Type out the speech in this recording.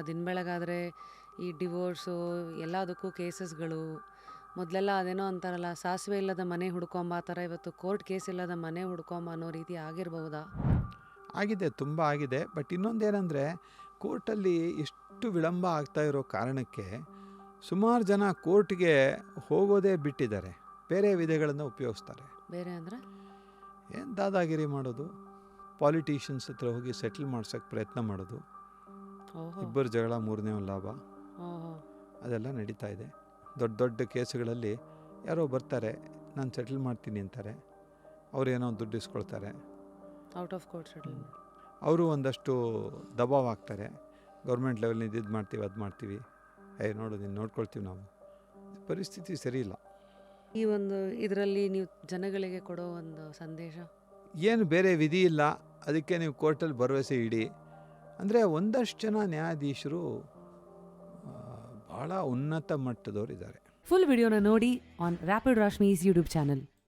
ದಿನ ಬೆಳಗಾದರೆ ಈ ಡಿವೋರ್ಸು ಎಲ್ಲದಕ್ಕೂ ಕೇಸಸ್ಗಳು. ಮೊದಲೆಲ್ಲ ಅದೇನೋ ಅಂತಾರಲ್ಲ, ಸಾಸಿವೆ ಇಲ್ಲದ ಮನೆ ಹುಡ್ಕೊಂಬ ಆ ಥರ ಇವತ್ತು ಕೋರ್ಟ್ ಕೇಸ್ ಇಲ್ಲದ ಮನೆ ಹುಡ್ಕೊಂಬ ಅನ್ನೋ ರೀತಿ ಆಗಿರಬಹುದಾ? ಆಗಿದೆ, ತುಂಬ ಆಗಿದೆ. ಬಟ್ ಇನ್ನೊಂದೇನೆಂದರೆ, ಕೋರ್ಟಲ್ಲಿ ಇಷ್ಟು ವಿಳಂಬ ಆಗ್ತಾ ಇರೋ ಕಾರಣಕ್ಕೆ ಸುಮಾರು ಜನ ಕೋರ್ಟ್ಗೆ ಹೋಗೋದೇ ಬಿಟ್ಟಿದ್ದಾರೆ. ಬೇರೆ ವಿಧಗಳನ್ನು ಉಪಯೋಗಿಸ್ತಾರೆ. ಬೇರೆ ಅಂದರೆ ಏನು ದಾದಾಗಿರಿ ಮಾಡೋದು, ಪಾಲಿಟಿಷಿಯನ್ಸ್ ಹತ್ರ ಹೋಗಿ ಸೆಟ್ಲ್ ಮಾಡ್ಸೋಕ್ಕೆ ಪ್ರಯತ್ನ ಮಾಡೋದು, ಓಹೋ ಇಬ್ಬರು ಜಗಳ ಮೂರನೇ ಲಾಭ, ಓಹೋ ಅದೆಲ್ಲ ನಡೀತಾ ಇದೆ. ದೊಡ್ಡ ದೊಡ್ಡ ಕೇಸುಗಳಲ್ಲಿ ಯಾರೋ ಬರ್ತಾರೆ, ನಾನು ಸೆಟ್ಲ್ ಮಾಡ್ತೀನಿ ಅಂತಾರೆ, ಅವರೇನೋ ದುಡ್ಡು ಇಸ್ಕೊಳ್ತಾರೆ, ಔಟ್ ಆಫ್ ಕೋರ್ಟ್ ಸೆಟಲ್ಮೆಂಟ್. ಅವರು ಒಂದಷ್ಟು ದಬಾವ್ ಆಗ್ತಾರೆ. ಗೌರ್ಮೆಂಟ್ ಲೆವೆಲ್ನಿಂದ ಇದು ಮಾಡ್ತೀವಿ ಅದು ಮಾಡ್ತೀವಿ, ನೋಡು ನೀನು ನೋಡ್ಕೊಳ್ತೀವಿ ನಾವು. ಪರಿಸ್ಥಿತಿ ಸರಿ ಇಲ್ಲ. ಈ ಒಂದು ಇದರಲ್ಲಿ ನೀವು ಜನಗಳಿಗೆ ಕೊಡೋ ಒಂದು ಸಂದೇಶ ಏನು ಬೇರೆ ವಿಧಿ ಇಲ್ಲ, ಅದಕ್ಕೆ ನೀವು ಕೋರ್ಟಲ್ಲಿ ಭರವಸೆ ಇಡಿ ಅಂದರೆ. ಒಂದಷ್ಟು ಜನ ನ್ಯಾಯಾಧೀಶರು ಭಾಳ ಉನ್ನತ ಮಟ್ಟದವರು ಇದ್ದಾರೆ. ಫುಲ್ ವಿಡಿಯೋನ ನೋಡಿ ಆನ್ ರ್ಯಾಪಿಡ್ ರಾಶ್ಮೀಸ್ ಯೂಟ್ಯೂಬ್ ಚಾನಲ್.